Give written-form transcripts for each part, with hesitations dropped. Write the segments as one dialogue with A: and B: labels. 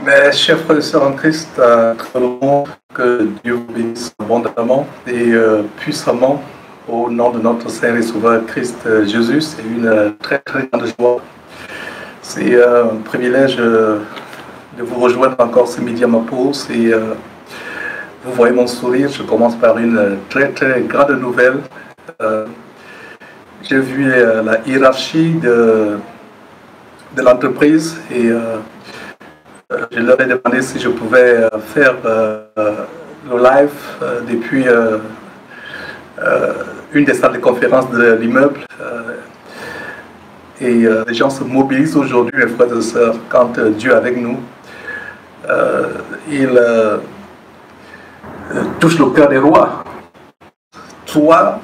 A: Mes chers frères et sœurs en Christ, très long, que Dieu vous bénisse abondamment et puissamment au nom de notre Seigneur et Sauveur Christ Jésus. C'est une très grande joie. C'est un privilège de vous rejoindre encore ce midi à ma pause. Et vous voyez mon sourire, je commence par une très grande nouvelle. J'ai vu la hiérarchie de l'entreprise et je leur ai demandé si je pouvais faire le live depuis une des salles de conférence de l'immeuble. Et les gens se mobilisent aujourd'hui, mes frères et sœurs, quand Dieu est avec nous. Il touche le cœur des rois. Toi,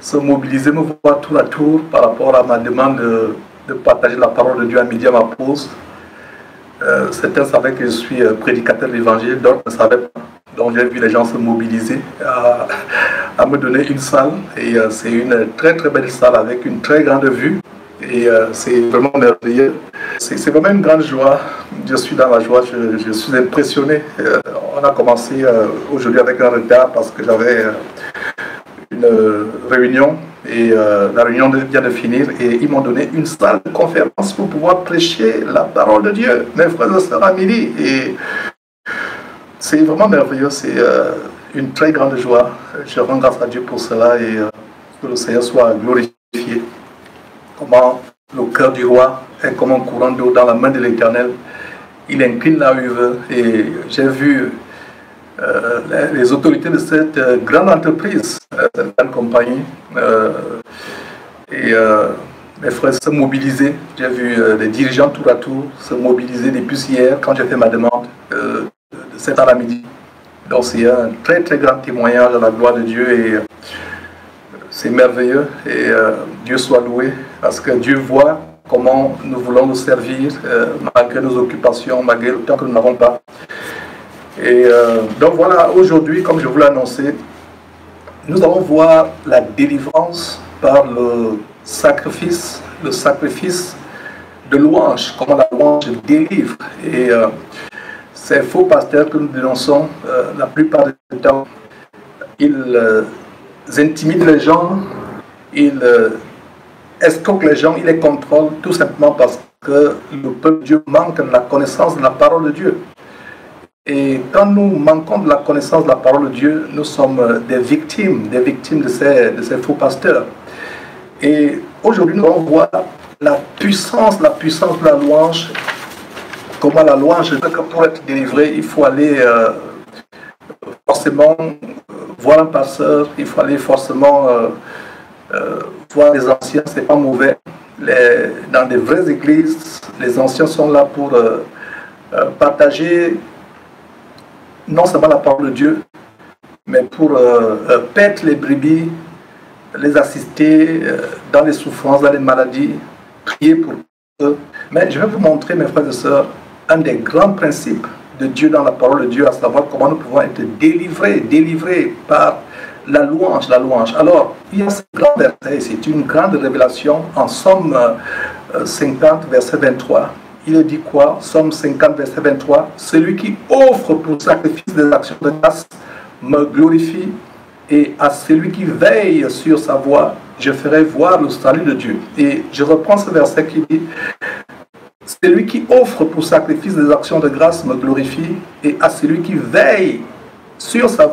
A: se mobiliser, me voir tour à tour par rapport à ma demande de partager la parole de Dieu à midi à ma pause. Certains savaient que je suis prédicateur de l'évangile, d'autres ne savaient pas. Donc j'ai vu les gens se mobiliser à me donner une salle. Et c'est une très belle salle avec une très grande vue. Et c'est vraiment merveilleux. C'est vraiment une grande joie. Je suis dans la joie, je suis impressionné. On a commencé aujourd'hui avec un retard parce que j'avais une réunion. Et la réunion vient de finir et ils m'ont donné une salle de conférence pour pouvoir prêcher la parole de Dieu, mes frères et sœurs, à midi. Et c'est vraiment merveilleux, c'est une très grande joie. Je rends grâce à Dieu pour cela et que le Seigneur soit glorifié. Comment le cœur du roi est comme un courant d'eau dans la main de l'Éternel. Il incline là où il veut. Et j'ai vu les autorités de cette grande entreprise, cette grande compagnie, et mes frères se mobiliser. J'ai vu les dirigeants tour à tour se mobiliser depuis hier quand j'ai fait ma demande de 7h à la midi. Donc c'est un très grand témoignage à la gloire de Dieu et c'est merveilleux et Dieu soit loué parce que Dieu voit comment nous voulons nous servir malgré nos occupations, malgré le temps que nous n'avons pas. Et donc voilà, aujourd'hui, comme je vous l'ai annoncé, nous allons voir la délivrance par le sacrifice de louange, comment la louange délivre. Et ces faux pasteurs que nous dénonçons, la plupart du temps, ils intimident les gens, ils escroquent les gens, ils les contrôlent tout simplement parce que le peuple de Dieu manque de la connaissance de la parole de Dieu. Et quand nous manquons de la connaissance de la parole de Dieu, nous sommes des victimes de ces faux pasteurs. Et aujourd'hui, nous allons voir la puissance de la louange. Comment la louange, pour être délivrée, il faut aller forcément voir un pasteur, il faut aller forcément voir les anciens, c'est pas mauvais. Dans des vraies églises, les anciens sont là pour partager non seulement la parole de Dieu, mais pour paître les brebis, les assister dans les souffrances, dans les maladies, prier pour eux. Mais je vais vous montrer, mes frères et sœurs, un des grands principes de Dieu dans la parole de Dieu, à savoir comment nous pouvons être délivrés par la louange. Alors, il y a ce grand verset, c'est une grande révélation en Somme 50, verset 23. Il dit quoi? Somme 50, verset 23. Celui qui offre pour sacrifice des actions de grâce me glorifie, et à celui qui veille sur sa voie, je ferai voir le salut de Dieu. Et je reprends ce verset qui dit: celui qui offre pour sacrifice des actions de grâce me glorifie, et à celui qui veille sur sa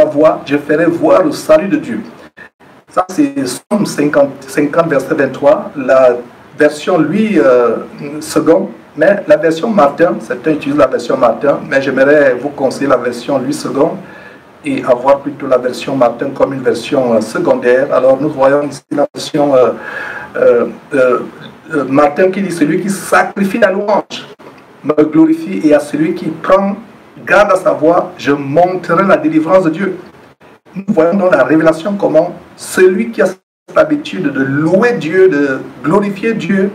A: voie, je ferai voir le salut de Dieu. Ça, c'est Somme 50, verset 23. La version, second, mais la version Martin, certains utilisent la version Martin, mais j'aimerais vous conseiller la version second et avoir plutôt la version Martin comme une version secondaire. Alors nous voyons ici la version Martin qui dit: celui qui sacrifie la louange me glorifie, et à celui qui prend garde à sa voie, je montrerai la délivrance de Dieu. Nous voyons dans la révélation comment celui qui a l'habitude de louer Dieu, de glorifier Dieu,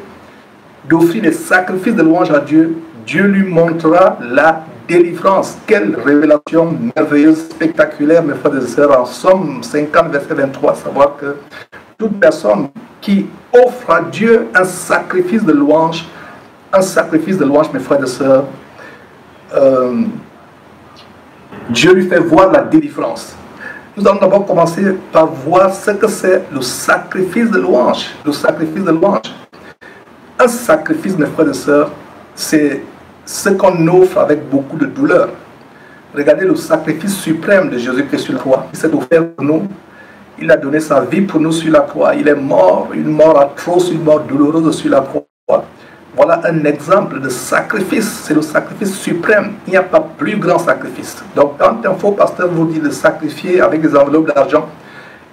A: d'offrir des sacrifices de louange à Dieu, Dieu lui montrera la délivrance. Quelle révélation merveilleuse, spectaculaire, mes frères et sœurs, en Somme 50, verset 23, savoir que toute personne qui offre à Dieu un sacrifice de louange, mes frères et sœurs, Dieu lui fait voir la délivrance. Nous allons d'abord commencer par voir ce que c'est le sacrifice de louange. Le sacrifice de louange. Un sacrifice, mes frères et sœurs, c'est ce qu'on offre avec beaucoup de douleur. Regardez le sacrifice suprême de Jésus-Christ sur la croix. Il s'est offert pour nous. Il a donné sa vie pour nous sur la croix. Il est mort, une mort atroce, une mort douloureuse sur la croix. Voilà un exemple de sacrifice. C'est le sacrifice suprême. Il n'y a pas plus grand sacrifice. Donc, quand un faux pasteur vous dit de sacrifier avec des enveloppes d'argent,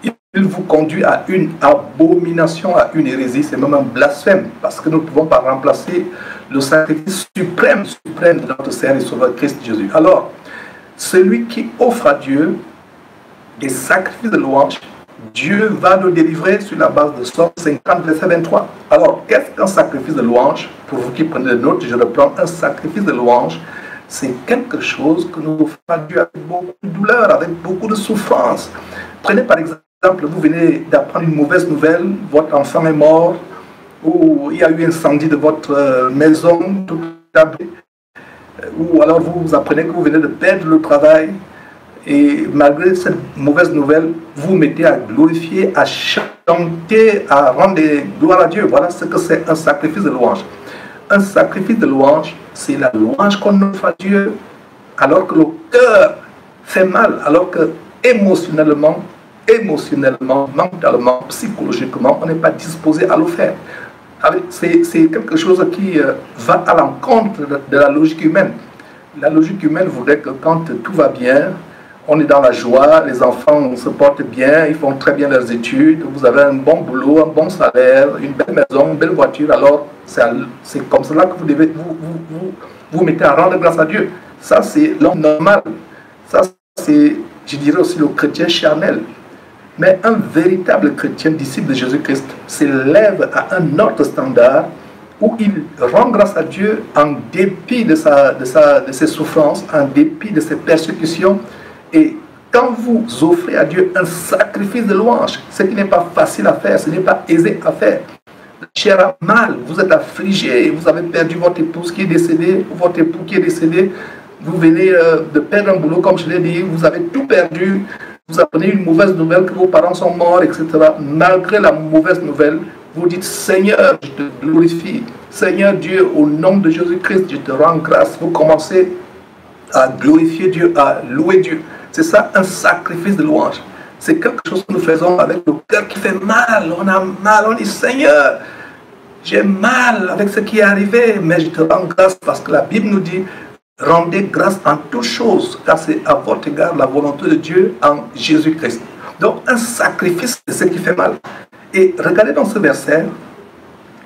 A: il vous conduit à une abomination, à une hérésie. C'est même un blasphème. Parce que nous ne pouvons pas remplacer le sacrifice suprême de notre Seigneur et Sauveur Christ Jésus. Alors, celui qui offre à Dieu des sacrifices de louange, Dieu va nous délivrer sur la base de Psaume 50, verset 23. Alors, qu'est-ce qu'un sacrifice de louange? Pour vous qui prenez des notes, je reprends. Un sacrifice de louange, c'est quelque chose que nous offrons à Dieu avec beaucoup de douleur, avec beaucoup de souffrance. Prenez par exemple, vous venez d'apprendre une mauvaise nouvelle, votre enfant est mort, ou il y a eu un incendie de votre maison, tout tablé, ou alors vous apprenez que vous venez de perdre le travail. Et malgré cette mauvaise nouvelle, vous vous mettez à glorifier, à chanter, à rendre gloire à Dieu. Voilà ce que c'est un sacrifice de louange. Un sacrifice de louange, c'est la louange qu'on offre à Dieu alors que le cœur fait mal, alors que émotionnellement, mentalement, psychologiquement, on n'est pas disposé à le faire. C'est quelque chose qui va à l'encontre de la logique humaine. La logique humaine voudrait que quand tout va bien, on est dans la joie, les enfants se portent bien, ils font très bien leurs études, vous avez un bon boulot, un bon salaire, une belle maison, une belle voiture, alors c'est comme cela que vous devez vous mettez à rendre grâce à Dieu. Ça, c'est l'homme normal. Ça, c'est, je dirais aussi, le chrétien charnel. Mais un véritable chrétien, disciple de Jésus-Christ, s'élève à un autre standard où il rend grâce à Dieu en dépit de ses souffrances, en dépit de ses persécutions. Et quand vous offrez à Dieu un sacrifice de louange, ce qui n'est pas facile à faire, ce n'est pas aisé à faire. La chair a mal, vous êtes affligé, vous avez perdu votre épouse qui est décédée, ou votre époux qui est décédé, vous venez de perdre un boulot, comme je l'ai dit, vous avez tout perdu, vous apprenez une mauvaise nouvelle que vos parents sont morts, etc. Malgré la mauvaise nouvelle, vous dites, Seigneur, je te glorifie. Seigneur Dieu, au nom de Jésus-Christ, je te rends grâce. Vous commencez à glorifier Dieu, à louer Dieu. C'est ça, un sacrifice de louange. C'est quelque chose que nous faisons avec le cœur qui fait mal. On a mal, on dit, Seigneur, j'ai mal avec ce qui est arrivé, mais je te rends grâce parce que la Bible nous dit, rendez grâce en toutes choses, car c'est à votre égard la volonté de Dieu en Jésus-Christ. Donc, un sacrifice, c'est ce qui fait mal. Et regardez dans ce verset,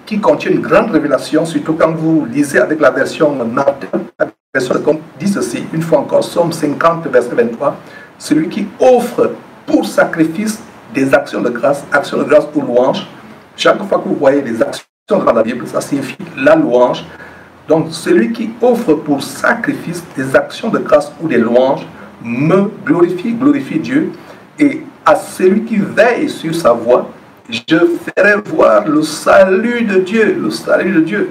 A: qui contient une grande révélation, surtout quand vous lisez avec la version Martin, la version dit ceci, une fois encore, Psaume 50, verset 23, celui qui offre pour sacrifice des actions de grâce ou louange. Chaque fois que vous voyez des actions dans la Bible, ça signifie la louange. Donc, celui qui offre pour sacrifice des actions de grâce ou des louanges me glorifie Dieu. Et à celui qui veille sur sa voie, je ferai voir le salut de Dieu. Le salut de Dieu.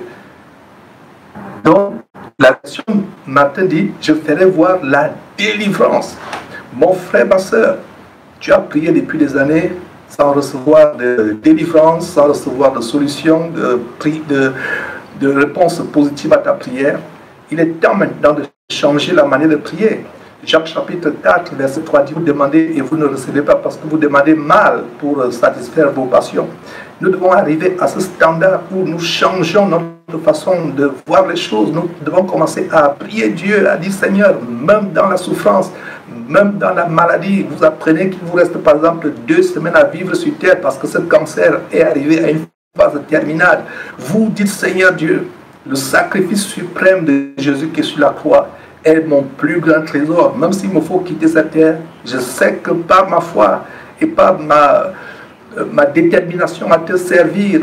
A: Donc, la version Martin dit, je ferai voir la délivrance. Mon frère, ma soeur, tu as prié depuis des années sans recevoir de délivrance, sans recevoir de solution, de réponse positive à ta prière. Il est temps maintenant de changer la manière de prier. Jacques chapitre 4, verset 3 dit, vous demandez et vous ne recevez pas parce que vous demandez mal pour satisfaire vos passions. Nous devons arriver à ce standard où nous changeons notre façon de voir les choses. Nous devons commencer à prier Dieu, à dire Seigneur, même dans la souffrance, même dans la maladie, vous apprenez qu'il vous reste par exemple 2 semaines à vivre sur terre parce que ce cancer est arrivé à une phase terminale. Vous dites Seigneur Dieu, le sacrifice suprême de Jésus qui est sur la croix est mon plus grand trésor. Même s'il me faut quitter cette terre, je sais que par ma foi et par ma détermination à te servir,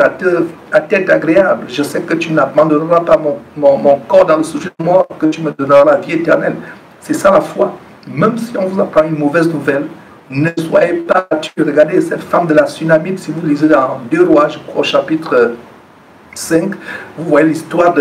A: à t'être agréable, je sais que tu n'abandonneras pas mon corps dans le sujet de mort, que tu me donneras la vie éternelle. C'est ça la foi. Même si on vous apprend une mauvaise nouvelle, ne soyez pas tués. Regardez cette femme de la Sunamite, si vous lisez dans 2 Rois, je crois, au chapitre 5, vous voyez l'histoire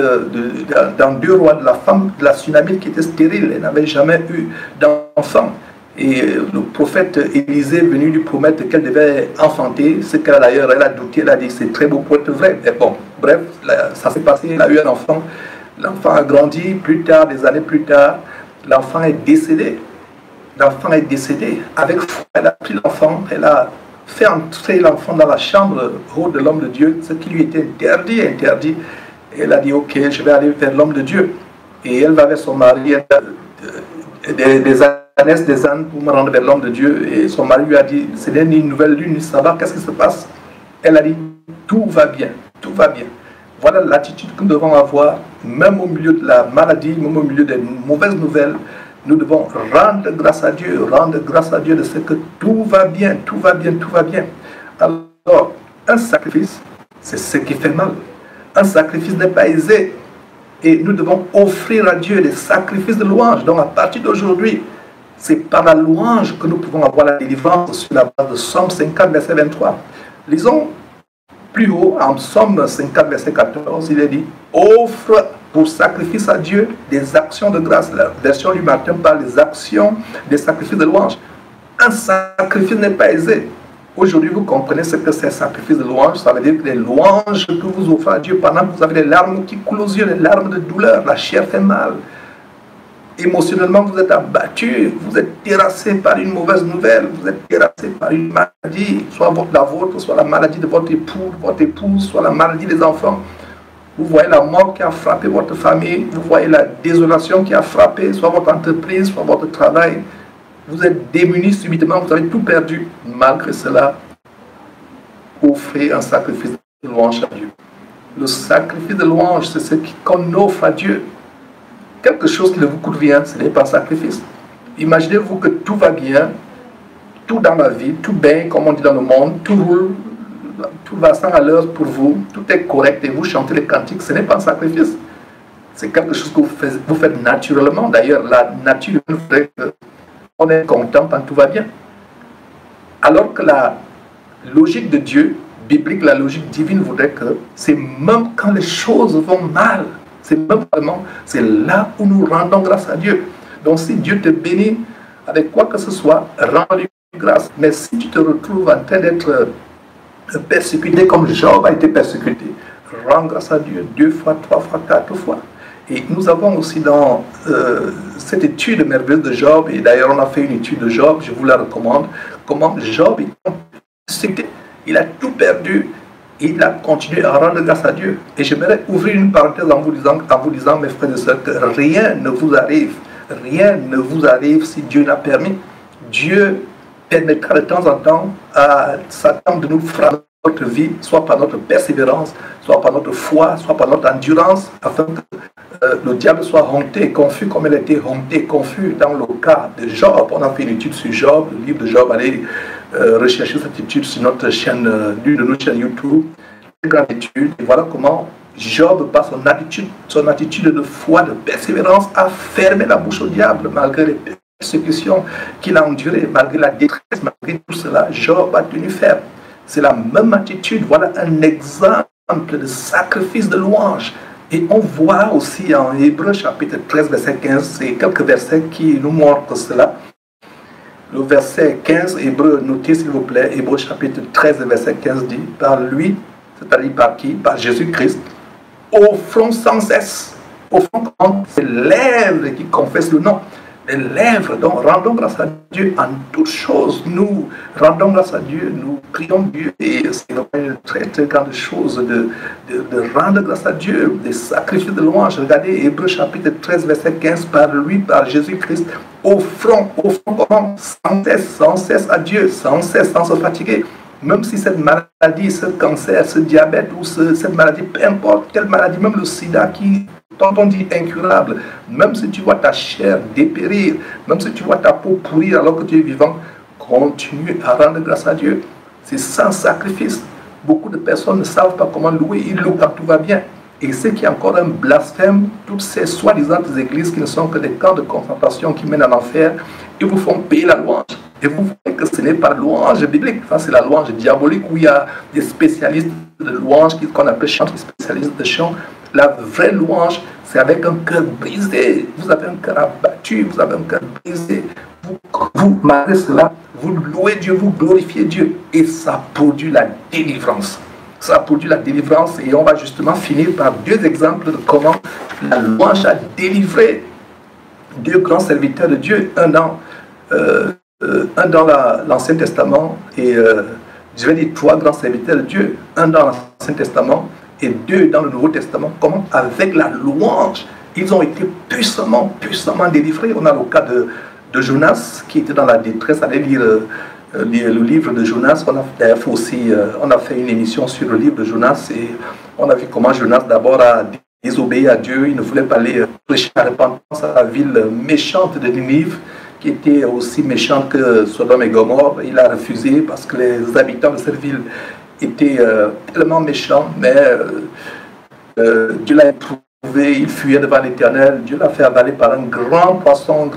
A: dans 2 rois de la femme de la Sunamite qui était stérile, elle n'avait jamais eu d'enfant. Et le prophète Élisée est venu lui promettre qu'elle devait enfanter, ce qu'elle d'ailleurs elle a douté, elle a dit c'est très beau pour être vrai. Mais bon, bref, ça s'est passé, elle a eu un enfant, l'enfant a grandi, plus tard, des années plus tard, l'enfant est décédé. L'enfant est décédé. Avec foi, elle a pris l'enfant, elle a fait entrer l'enfant dans la chambre haute de l'homme de Dieu, ce qui lui était interdit. Et elle a dit, ok, je vais aller vers l'homme de Dieu. Et elle va vers son mari, des ânes pour me rendre vers l'homme de Dieu. Et son mari lui a dit, ce n'est ni une nouvelle lune, ni sabbat, qu'est-ce qui se passe? Elle a dit, tout va bien, tout va bien. Voilà l'attitude que nous devons avoir, même au milieu de la maladie, même au milieu des mauvaises nouvelles. Nous devons rendre grâce à Dieu de ce que tout va bien, tout va bien, tout va bien. Alors, un sacrifice, c'est ce qui fait mal. Un sacrifice n'est pas aisé. Et nous devons offrir à Dieu des sacrifices de louange. Donc, à partir d'aujourd'hui, c'est par la louange que nous pouvons avoir la délivrance sur la base de Psaume 54, verset 23. Lisons plus haut, en Psaume 54, verset 14, il est dit, offre pour sacrifice à Dieu des actions de grâce. La version du matin parle des actions, des sacrifices de louange. Un sacrifice n'est pas aisé. Aujourd'hui, vous comprenez ce que c'est un sacrifice de louange. Ça veut dire que les louanges que vous offrez à Dieu pendant que vous avez des larmes qui coulent aux yeux, les larmes de douleur, la chair fait mal. Émotionnellement, vous êtes abattu, vous êtes terrassé par une mauvaise nouvelle, vous êtes terrassé par une maladie, soit la vôtre, soit la maladie de votre époux, votre épouse, soit la maladie des enfants. Vous voyez la mort qui a frappé votre famille, vous voyez la désolation qui a frappé soit votre entreprise, soit votre travail. Vous êtes démunis subitement, vous avez tout perdu. Malgré cela, offrez un sacrifice de louange à Dieu. Le sacrifice de louange, c'est ce qu'on offre à Dieu. Quelque chose qui ne vous coûte rien, ce n'est pas un sacrifice. Imaginez-vous que tout va bien, tout dans la vie, tout bien, comme on dit dans le monde, tout roule, tout va sans à l'heure pour vous, tout est correct et vous chantez les cantiques, ce n'est pas un sacrifice. C'est quelque chose que vous faites naturellement. D'ailleurs, la nature fait qu'on est content quand tout va bien. Alors que la logique de Dieu, biblique, la logique divine voudrait que c'est même quand les choses vont mal, c'est même vraiment, c'est là où nous rendons grâce à Dieu. Donc si Dieu te bénit avec quoi que ce soit, rends-lui grâce. Mais si tu te retrouves en train d'être persécuté comme Job a été persécuté, rends grâce à Dieu 2 fois, 3 fois, 4 fois. Et nous avons aussi dans cette étude merveilleuse de Job, et d'ailleurs on a fait une étude de Job, je vous la recommande, comment Job il a tout perdu, et il a continué à rendre grâce à Dieu. Et j'aimerais ouvrir une parenthèse en vous disant, mes frères et sœurs, que rien ne vous arrive si Dieu l'a permis. Dieu permettra de temps en temps à Satan de nous frapper notre vie, soit par notre persévérance, soit par notre foi, soit par notre endurance, afin que le diable soit honteux et confus comme il a été honteux et confus dans le cas de Job. On a fait une étude sur Job, le livre de Job. Allez rechercher cette étude sur notre chaîne, l'une de nos chaînes YouTube. Une grande étude. Et voilà comment Job, par son attitude de foi, de persévérance, a fermé la bouche au diable malgré les persécutions qu'il a endurées, malgré la détresse, malgré tout cela. Job a tenu ferme. C'est la même attitude. Voilà un exemple de sacrifice de louange. Et on voit aussi en Hébreux chapitre 13, verset 15, c'est quelques versets qui nous montrent cela. Le verset 15, Hébreux, notez s'il vous plaît, Hébreux chapitre 13, verset 15 dit, par lui, c'est-à-dire par qui? Par Jésus-Christ, offrons sans cesse, offrons ces lèvres qui confessent le nom. Les lèvres, donc rendons grâce à Dieu en toutes choses. Nous rendons grâce à Dieu, nous prions Dieu. Et c'est une très très grande chose de rendre grâce à Dieu, des sacrifices de louange. Regardez Hébreux chapitre 13, verset 15, par lui, par Jésus-Christ, offrons sans cesse à Dieu, sans cesse, sans se fatiguer. Même si cette maladie, ce cancer, ce diabète ou cette maladie, peu importe quelle maladie, même le sida qui, tant on dit incurable, même si tu vois ta chair dépérir, même si tu vois ta peau pourrir alors que tu es vivant, continue à rendre grâce à Dieu. C'est sans sacrifice. Beaucoup de personnes ne savent pas comment louer, ils louent quand tout va bien. Et ce qui est encore un blasphème, toutes ces soi-disant églises qui ne sont que des camps de concentration qui mènent à l'enfer, ils vous font payer la louange. Et vous voyez que ce n'est pas louange biblique, enfin, c'est la louange diabolique où il y a des spécialistes de louange qu'on appelle chant, des spécialistes de chant. La vraie louange, c'est avec un cœur brisé. Vous avez un cœur abattu, vous avez un cœur brisé. Vous, malgré cela, vous louez Dieu, vous glorifiez Dieu. Et ça produit la délivrance. Ça produit la délivrance. Et on va justement finir par deux exemples de comment la louange a délivré deux grands serviteurs de Dieu. Un dans l'Ancien Testament et je vais dire trois grands serviteurs de Dieu. Un dans l'Ancien Testament et deux dans le Nouveau Testament. Comment avec la louange, ils ont été puissamment délivrés. On a le cas de Jonas qui était dans la détresse. Allez lire le livre de Jonas. On a fait une émission sur le livre de Jonas et on a vu comment Jonas d'abord a désobéi à Dieu. Il ne voulait pas aller prêcher la repentance à la ville méchante de Ninive, qui était aussi méchante que Sodome et Gomorrhe. Il a refusé parce que les habitants de cette ville étaient tellement méchants, mais Dieu l'a éprouvé, il fuyait devant l'Éternel, Dieu l'a fait avaler par un grand poisson,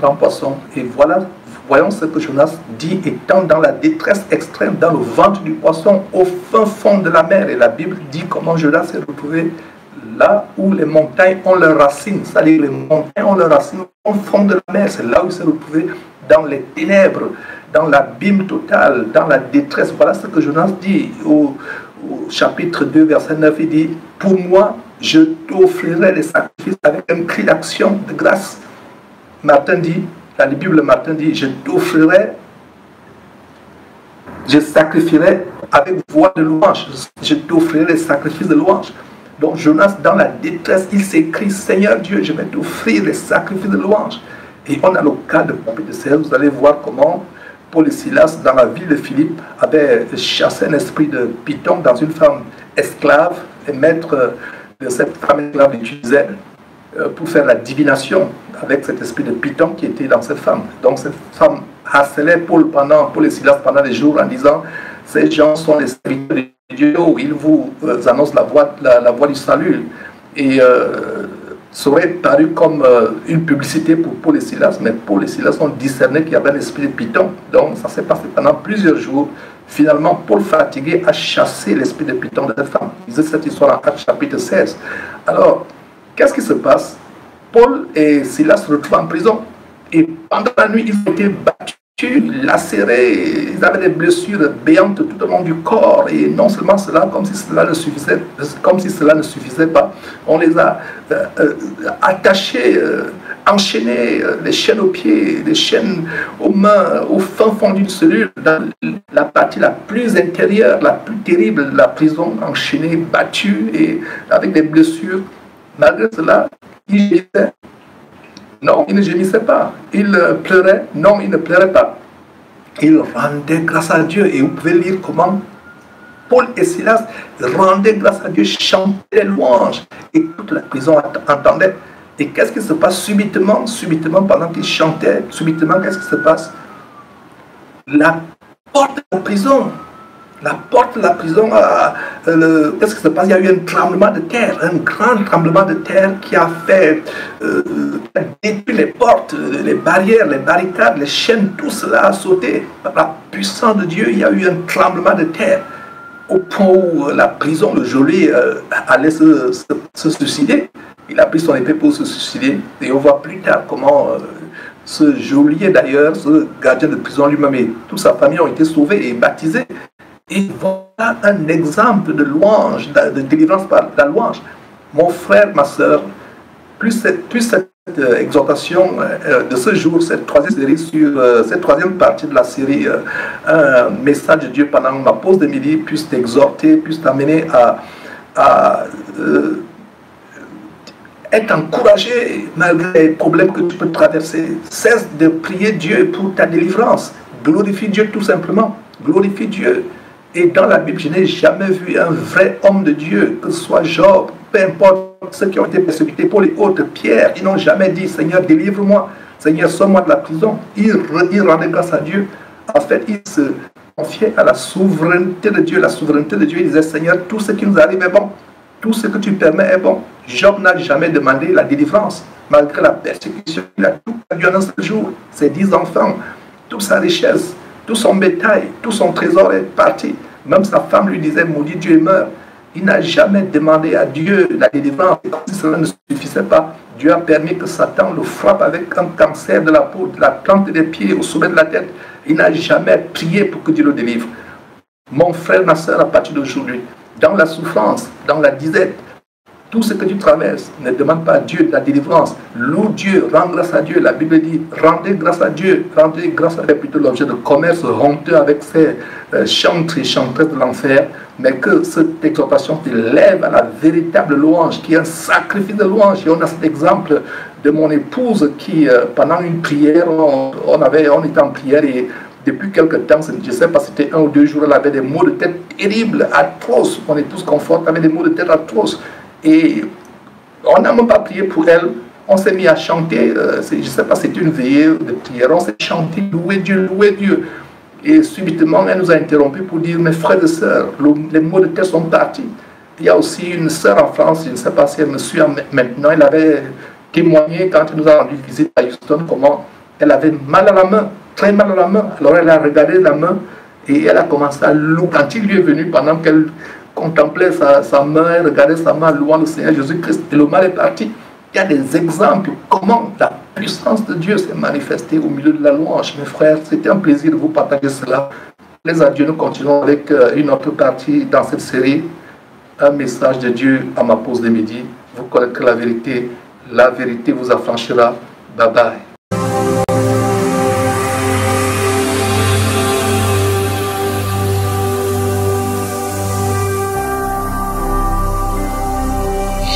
A: et voilà, voyons ce que Jonas dit, étant dans la détresse extrême, dans le ventre du poisson, au fin fond de la mer, et la Bible dit comment Jonas s'est retrouvé là où les montagnes ont leurs racines, c'est-à-dire les montagnes ont leurs racines au fond de la mer, c'est là où il s'est retrouvé dans les ténèbres, dans l'abîme total, dans la détresse. Voilà ce que Jonas dit au chapitre 2, verset 9, il dit « Pour moi, je t'offrirai les sacrifices avec un cri d'action, de grâce. » Martin dit, la Bible Martin dit « Je t'offrirai, je sacrifierai avec voix de louange. Je t'offrirai les sacrifices de louange. » Donc Jonas, dans la détresse, il s'écrit « Seigneur Dieu, je vais t'offrir les sacrifices de louange. » Et on a le cas de Paul et de Silas. Vous allez voir comment Paul et Silas, dans la ville de Philippe, avaient chassé un esprit de python dans une femme esclave. Les maîtres de cette femme esclave l'utilisaient pour faire la divination avec cet esprit de python qui était dans cette femme. Donc cette femme harcelait Paul et Silas pendant des jours en disant « Ces gens sont les serviteurs de Dieu, ils vous annoncent la voie du salut. » Et ça aurait paru comme une publicité pour Paul et Silas, mais Paul et Silas ont discerné qu'il y avait l'esprit de python. Donc ça s'est passé pendant plusieurs jours. Finalement, Paul, fatigué, a chassé l'esprit de python de cette femme. Il disait cette histoire en Actes chapitre 16. Alors, qu'est-ce qui se passe? Paul et Silas se retrouvent en prison. Et pendant la nuit, ils ont été battus, lacérés, ils avaient des blessures béantes tout au long du corps. Et non seulement cela, comme si cela ne suffisait pas, on les a attachés, enchaînés, les chaînes aux pieds, les chaînes aux mains, au fin fond d'une cellule, dans la partie la plus intérieure, la plus terrible de la prison, enchaînés, battus et avec des blessures. Malgré cela, ils gémissaient. Non, il ne gémissait pas. Il pleurait. Non, il ne pleurait pas. Il rendait grâce à Dieu. Et vous pouvez lire comment Paul et Silas rendaient grâce à Dieu, chantaient les louanges. Et toute la prison entendait. Et qu'est-ce qui se passe subitement, pendant qu'ils chantaient, subitement, qu'est-ce qui se passe? La porte de la prison, qu'est-ce qui se passe? Il y a eu un tremblement de terre, un grand tremblement de terre qui a fait détruire les portes, les barrières, les barricades, les chaînes, tout cela a sauté. Par la puissance de Dieu, il y a eu un tremblement de terre au point où la prison, le geôlier, allait se suicider. Il a pris son épée pour se suicider. Et on voit plus tard comment ce geôlier d'ailleurs, ce gardien de prison lui-même et toute sa famille ont été sauvés et baptisés. Et voilà un exemple de louange, de délivrance par la louange. Mon frère, ma soeur, plus cette exhortation de ce jour, cette troisième partie de la série, un message de Dieu pendant ma pause de midi, puisse t'exhorter, puisse t'amener à être encouragé malgré les problèmes que tu peux traverser. Cesse de prier Dieu pour ta délivrance. Glorifie Dieu tout simplement. Glorifie Dieu. Et dans la Bible, je n'ai jamais vu un vrai homme de Dieu, que ce soit Job, peu importe ceux qui ont été persécutés, pour les autres, Pierre, ils n'ont jamais dit « Seigneur, délivre-moi, Seigneur, sors-moi de la prison ». Ils rendaient grâce à Dieu. En fait, ils se confiaient à la souveraineté de Dieu. La souveraineté de Dieu, ils disaient « Seigneur, tout ce qui nous arrive est bon. Tout ce que tu permets est bon ». Job n'a jamais demandé la délivrance. Malgré la persécution, il a tout perdu en un seul jour. Ses 10 enfants, toute sa richesse. tout son bétail, tout son trésor est parti. Même sa femme lui disait, maudit Dieu et meurt. Il n'a jamais demandé à Dieu la délivrance. Et comme si cela ne suffisait pas, Dieu a permis que Satan le frappe avec un cancer de la peau, de la plante des pieds au sommet de la tête. Il n'a jamais prié pour que Dieu le délivre. Mon frère, ma soeur, à partir d'aujourd'hui, dans la souffrance, dans la disette, tout ce que tu traverses, ne demande pas à Dieu de la délivrance. Loue Dieu, rends grâce à Dieu. La Bible dit, rendez grâce à Dieu. Rendez grâce à Dieu, plutôt l'objet de commerce honteux avec ces chantres et chanteuses de l'enfer. Mais que cette exhortation te lève à la véritable louange, qui est un sacrifice de louange. Et on a cet exemple de mon épouse qui, pendant une prière, on était en prière et depuis quelque temps, je ne sais pas, c'était 1 ou 2 jours, elle avait des maux de tête terribles, atroces. Mon épouse Confort avait des maux de tête atroces. Et on n'a même pas prié pour elle. On s'est mis à chanter, je ne sais pas, c'était une veillée de prière. On s'est chanté, louer Dieu, louer Dieu. Et subitement, elle nous a interrompu pour dire, mes frères et sœurs, les maux de tête sont partis. Il y a aussi une sœur en France, je ne sais pas si elle me suit maintenant, elle avait témoigné quand elle nous a rendu visite à Houston, comment elle avait mal à la main, très mal à la main. Alors elle a regardé la main et elle a commencé à louer. Quand il lui est venu, pendant qu'elle contemplait sa main, elle regardait sa main louant le Seigneur Jésus-Christ, et le mal est parti. Il y a des exemples comment la puissance de Dieu s'est manifestée au milieu de la louange. Mes frères, c'était un plaisir de vous partager cela. Les adieux, nous continuons avec une autre partie dans cette série, un message de Dieu à ma pause de midi. Vous connaîtrez la vérité vous affranchira. Bye bye.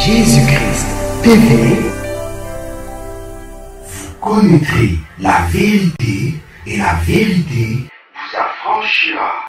B: Jésus-Christ TV, vous connaîtrez la vérité et la vérité vous affranchira.